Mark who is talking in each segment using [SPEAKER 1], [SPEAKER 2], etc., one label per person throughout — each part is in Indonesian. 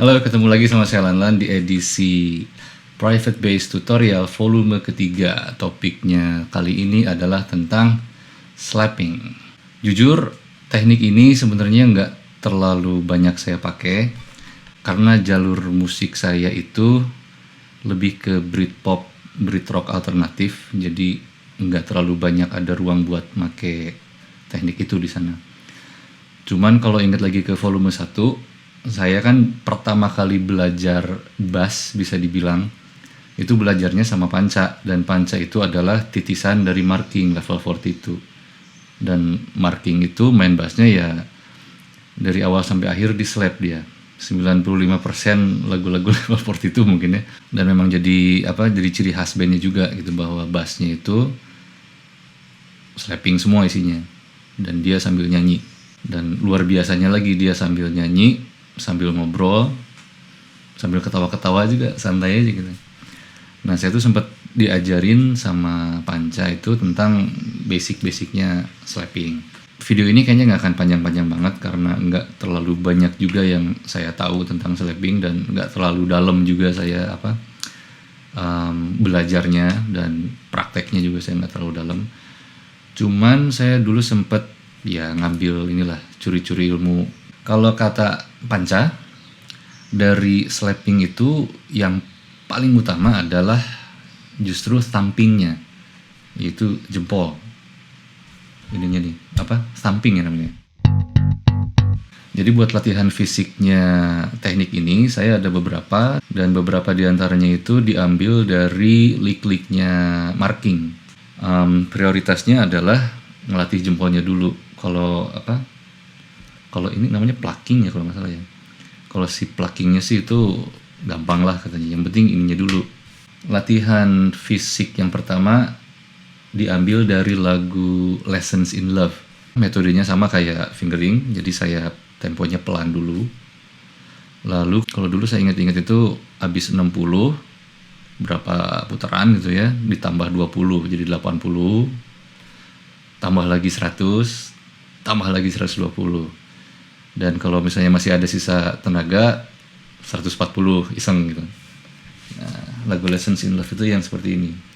[SPEAKER 1] Halo, ketemu lagi sama saya Lanlan di edisi Private Bass Tutorial volume ketiga. Topiknya kali ini adalah tentang slapping. Jujur, teknik ini sebenarnya nggak terlalu banyak saya pakai karena jalur musik saya itu lebih ke Britpop, Britrock alternatif, jadi nggak terlalu banyak ada ruang buat make teknik itu di sana. Cuman kalau ingat lagi ke volume 1, saya kan pertama kali belajar bass bisa dibilang itu belajarnya sama Panca, dan Panca itu adalah titisan dari Marking level 42. Dan Marking itu main bassnya ya dari awal sampai akhir di slap dia. 95% lagu-lagu level 42 mungkin ya. Dan memang jadi ciri khas bandnya juga gitu, bahwa bassnya itu slapping semua isinya. Dan dia sambil nyanyi. Dan luar biasanya lagi, dia sambil nyanyi, sambil ngobrol, sambil ketawa-ketawa juga, santai aja gitu. Nah, saya tuh sempat diajarin sama Panca itu tentang basic-basicnya slapping. Video ini kayaknya nggak akan panjang-panjang banget karena nggak terlalu banyak juga yang saya tahu tentang slapping, dan nggak terlalu dalam juga saya belajarnya, dan prakteknya juga saya nggak terlalu dalam. Cuman saya dulu sempet ya ngambil inilah, curi-curi ilmu. Kalau kata Panca, dari slapping itu yang paling utama adalah justru thumpingnya, yaitu jempol. Ininya nih, thumping ya namanya. Jadi buat latihan fisiknya teknik ini, saya ada beberapa, dan beberapa diantaranya itu diambil dari lick-licknya Marking. Prioritasnya adalah ngelatih jempolnya dulu. Kalau ini namanya plucking ya kalau nggak salah ya. Kalau si pluckingnya sih itu gampang lah katanya. Yang penting ininya dulu. Latihan fisik yang pertama diambil dari lagu Lessons in Love. Metodenya sama kayak fingering. Jadi saya temponya pelan dulu. Lalu kalau dulu saya ingat-ingat itu habis 60 berapa putaran gitu ya, ditambah 20 jadi 80. Tambah lagi 100, tambah lagi 120. Dan kalau misalnya masih ada sisa tenaga, 140 iseng gitu. Nah, lagu Lessons in Love itu yang seperti ini.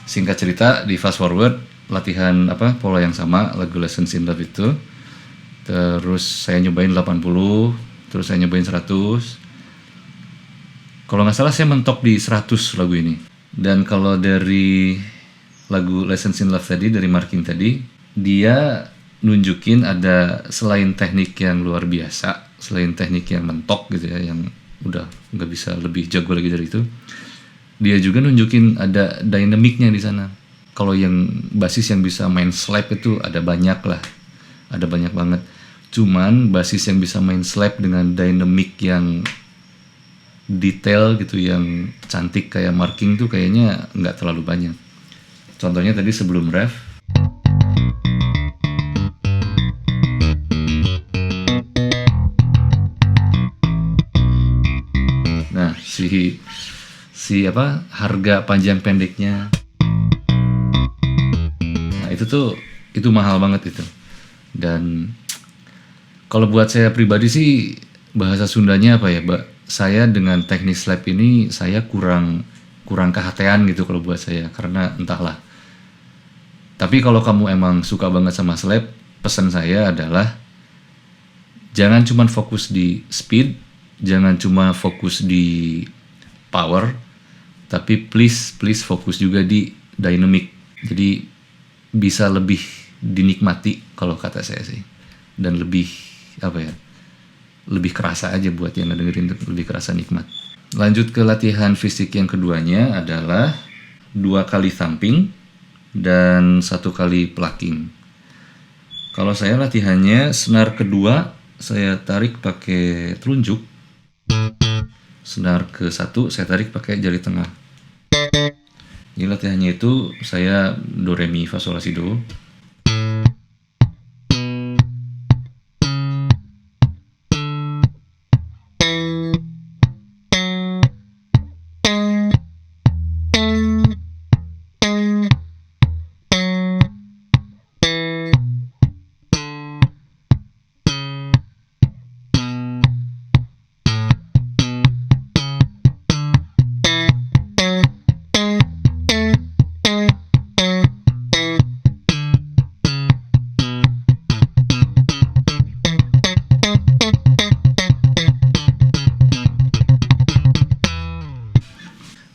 [SPEAKER 1] Singkat cerita, di fast forward latihan pola yang sama, lagu Lessons in Love itu. Terus saya nyobain 80, terus saya nyobain 100. Kalau nggak salah saya mentok di 100 lagu ini. Dan kalau dari lagu Lessons in Love tadi, dari Marking tadi, dia nunjukin ada selain teknik yang luar biasa, selain teknik yang mentok gitu ya, yang udah nggak bisa lebih jago lagi dari itu, dia juga nunjukin ada dynamicnya di sana. Kalau yang basis yang bisa main slap itu ada banyak lah, ada banyak banget. Cuman basis yang bisa main slap dengan dynamic yang detail gitu, yang cantik kayak Marking tuh kayaknya nggak terlalu banyak. Contohnya tadi sebelum ref, nah harga panjang pendeknya, nah itu mahal banget itu. Dan kalau buat saya pribadi sih, bahasa Sundanya saya dengan teknik slap ini saya kurang KHT-an gitu kalau buat saya, karena entahlah, Tapi kalau kamu emang suka banget sama slap, pesan saya adalah jangan cuma fokus di speed, jangan cuma fokus di power, tapi please fokus juga di dynamic. Jadi bisa lebih dinikmati kalau kata saya sih. Dan lebih lebih kerasa aja buat yang ngedengerin, lebih kerasa nikmat. Lanjut ke latihan fisik yang keduanya adalah 2 kali thumping dan 1 kali plucking. Kalau saya latihannya senar kedua saya tarik pakai telunjuk, senar ke-1 saya tarik pakai jari tengah. Jadi latihannya itu saya do re mi fa sol la si do.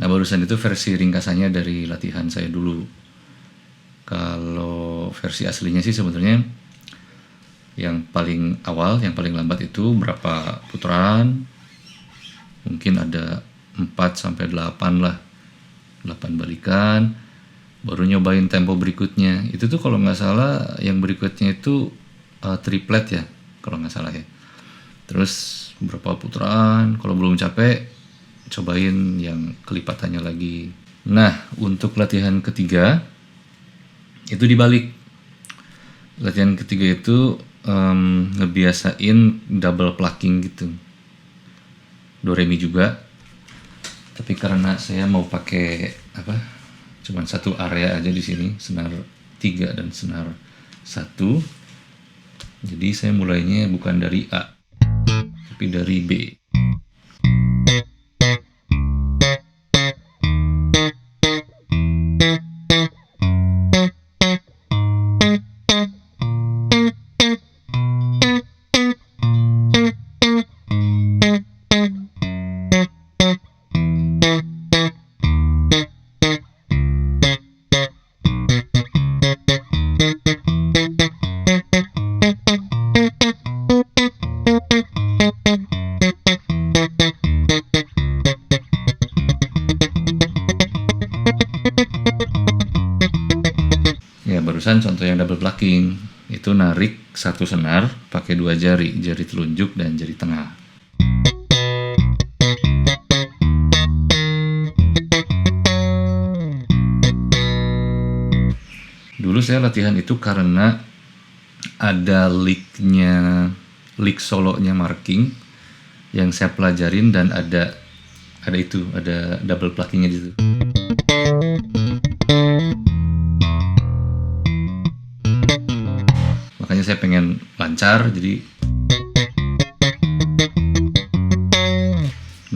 [SPEAKER 1] Nah, barusan itu versi ringkasannya dari latihan saya dulu. Kalau versi aslinya sih sebenarnya yang paling awal, yang paling lambat itu berapa putaran? Mungkin ada 4 sampai 8 lah. 8 balikan. Baru nyobain tempo berikutnya. Itu tuh kalau nggak salah yang berikutnya itu triplet ya, kalau nggak salah ya. Terus berapa putaran? Kalau belum capek, cobain yang kelipatannya lagi. Nah, untuk latihan ketiga itu dibalik. Latihan ketiga itu ngebiasain double plucking gitu. Do re mi juga. Tapi karena saya mau pakai cuman satu area aja di sini, senar 3 dan senar 1. Jadi saya mulainya bukan dari A, tapi dari B. Ya, barusan contoh yang double plucking itu narik 1 senar pakai 2 jari, jari telunjuk dan jari tengah. Dulu saya latihan itu karena ada lick solonya marking yang saya pelajarin dan ada double pluckingnya di situ. Makanya saya pengen lancar, jadi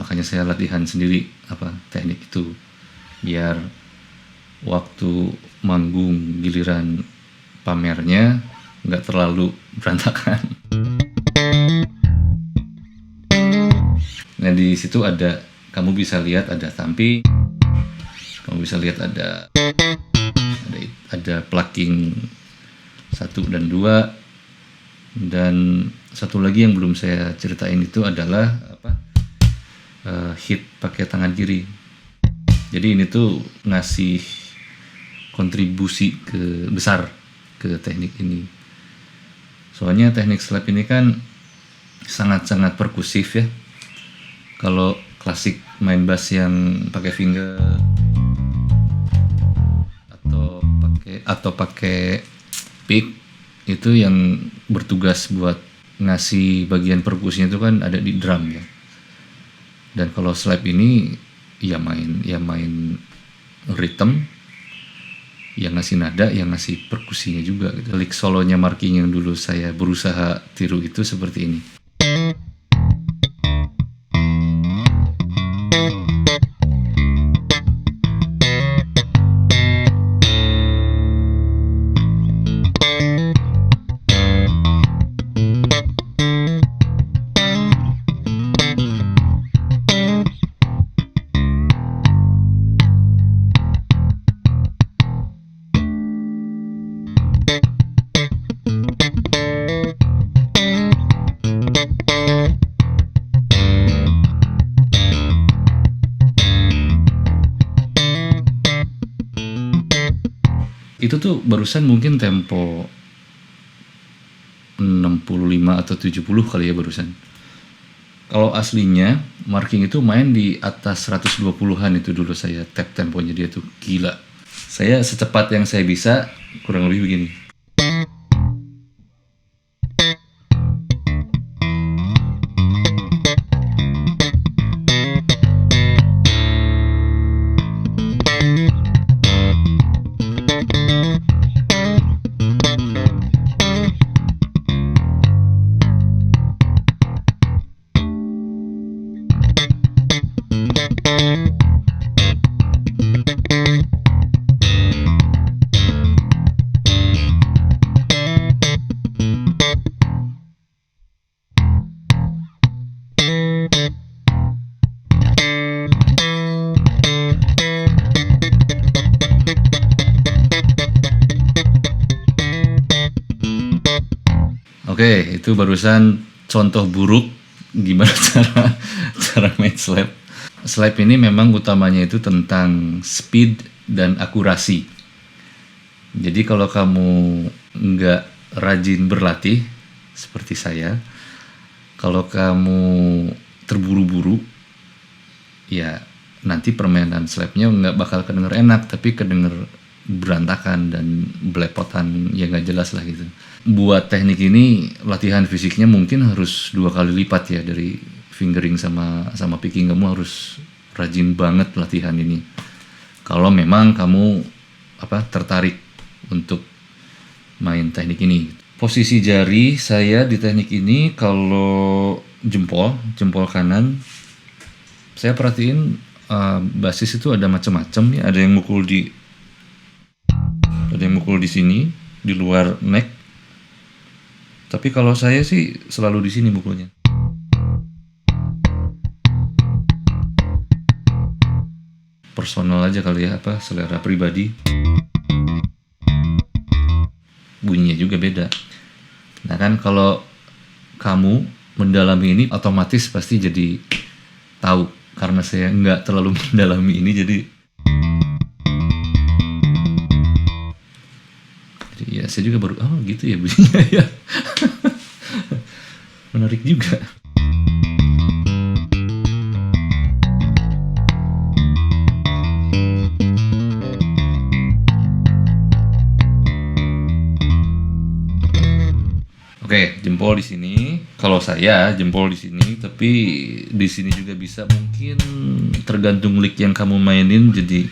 [SPEAKER 1] makanya saya latihan sendiri teknik itu biar waktu manggung giliran pamernya nggak terlalu berantakan. Nah, di situ kamu bisa lihat ada thumping, kamu bisa lihat ada plucking 1 dan 2, dan satu lagi yang belum saya ceritain itu adalah hit pakai tangan kiri. Jadi ini tuh ngasih kontribusi besar ke teknik ini. Soalnya teknik slap ini kan sangat-sangat perkusif ya. Kalau klasik main bass yang pakai finger atau pakai pick, itu yang bertugas buat ngasih bagian perkusinya itu kan ada di drum ya. Dan kalau slap ini ya main rhythm, yang ngasih nada, yang ngasih perkusinya juga gitu. Lick solonya marking yang dulu saya berusaha tiru itu seperti ini. Itu tuh barusan mungkin tempo 65 atau 70 kali ya barusan. Kalau aslinya marking itu main di atas 120-an itu dulu saya tap temponya dia tuh gila. Saya secepat yang saya bisa kurang lebih begini. Oke, itu barusan contoh buruk gimana cara main slap. Slap ini memang utamanya itu tentang speed dan akurasi. Jadi kalau kamu nggak rajin berlatih seperti saya, kalau kamu terburu-buru, ya nanti permainan slapnya nggak bakal kedenger enak, tapi kedenger berantakan dan belepotan, ya nggak jelas lah gitu. Buat teknik ini latihan fisiknya mungkin harus 2 kali lipat ya, dari fingering sama picking. Kamu harus rajin banget latihan ini kalau memang kamu tertarik untuk main teknik ini. Posisi jari saya di teknik ini, kalau jempol kanan, saya perhatiin basis itu ada macam-macam ya. Ada yang mukul di sini, di luar neck. Tapi kalau saya sih selalu di sini mukulnya. Personal aja kali ya, selera pribadi. Bunyinya juga beda. Nah kan kalau kamu mendalami ini otomatis pasti jadi tahu. Karena saya nggak terlalu mendalami ini, jadi ya saya juga baru gitu ya bunyinya ya. Menarik juga. Oke, jempol di sini. Kalau saya jempol di sini, tapi di sini juga bisa, mungkin tergantung lick yang kamu mainin. Jadi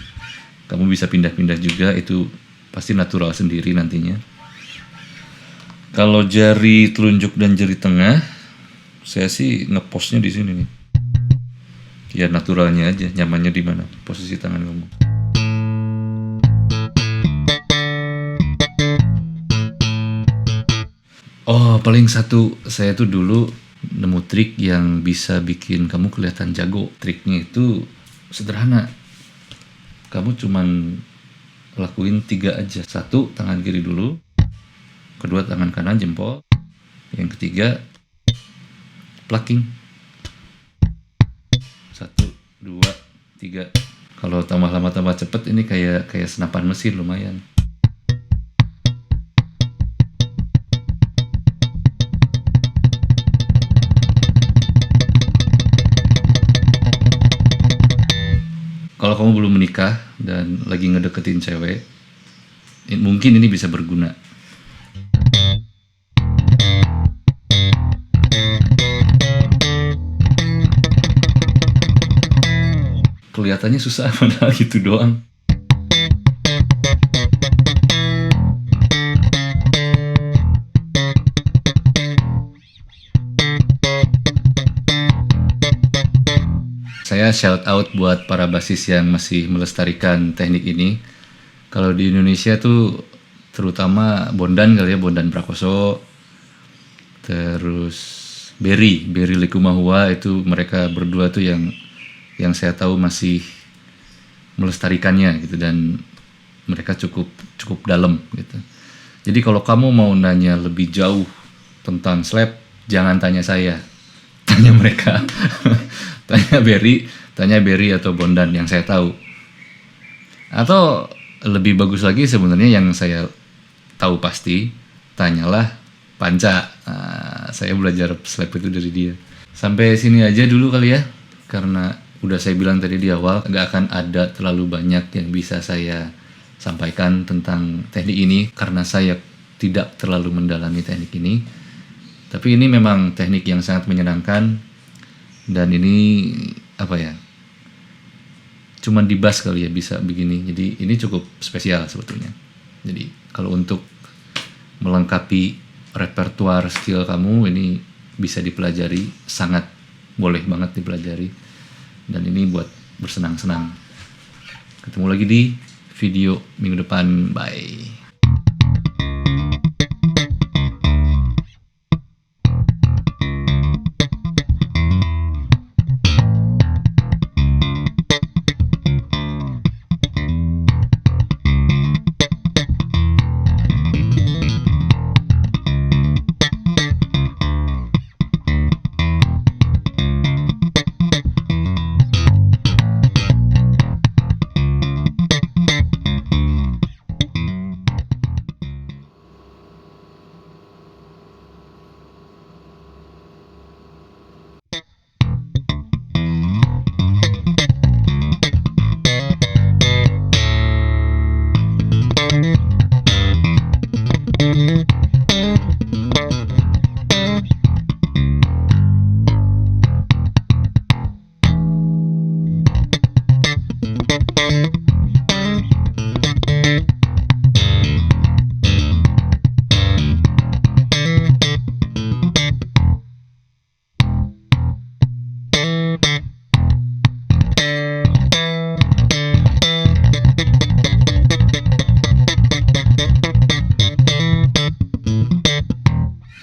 [SPEAKER 1] kamu bisa pindah-pindah juga, itu pasti natural sendiri nantinya. Kalau jari telunjuk dan jari tengah, saya sih ngepostnya di sini nih. Ya naturalnya aja, nyamannya di mana, posisi tangan kamu. Oh, paling satu, saya tuh dulu nemu trik yang bisa bikin kamu kelihatan jago. Triknya itu sederhana. Kamu cuman lakuin 3 aja. 1, tangan kiri dulu. 2, tangan kanan jempol. Yang 3, plucking. 1, 2, 3. Kalau tambah lama tambah cepet, ini kayak senapan mesin lumayan. Kalau kamu belum menikah dan lagi ngedeketin cewek, mungkin ini bisa berguna. Kelihatannya susah, padahal gitu doang. Saya shout out buat para basis yang masih melestarikan teknik ini. Kalau di Indonesia tuh terutama Bondan kali ya, Bondan Prakoso, terus Berry Likumahua, itu mereka berdua tuh yang saya tahu masih melestarikannya gitu, dan mereka cukup dalam gitu. Jadi kalau kamu mau nanya lebih jauh tentang slap, jangan tanya saya, tanya mereka. tanya Berry atau Bondan yang saya tahu. Atau lebih bagus lagi sebenarnya yang saya tahu pasti, tanyalah Panca. Saya belajar slap itu dari dia. Sampai sini aja dulu kali ya, karena udah saya bilang tadi di awal nggak akan ada terlalu banyak yang bisa saya sampaikan tentang teknik ini karena saya tidak terlalu mendalami teknik ini. Tapi ini memang teknik yang sangat menyenangkan, dan ini apa ya, cuman di bass kali ya bisa begini. Jadi ini cukup spesial sebetulnya. Jadi kalau untuk melengkapi repertoire skill kamu, ini bisa dipelajari, sangat boleh banget dipelajari. Dan ini buat bersenang-senang. Ketemu lagi di video minggu depan. Bye.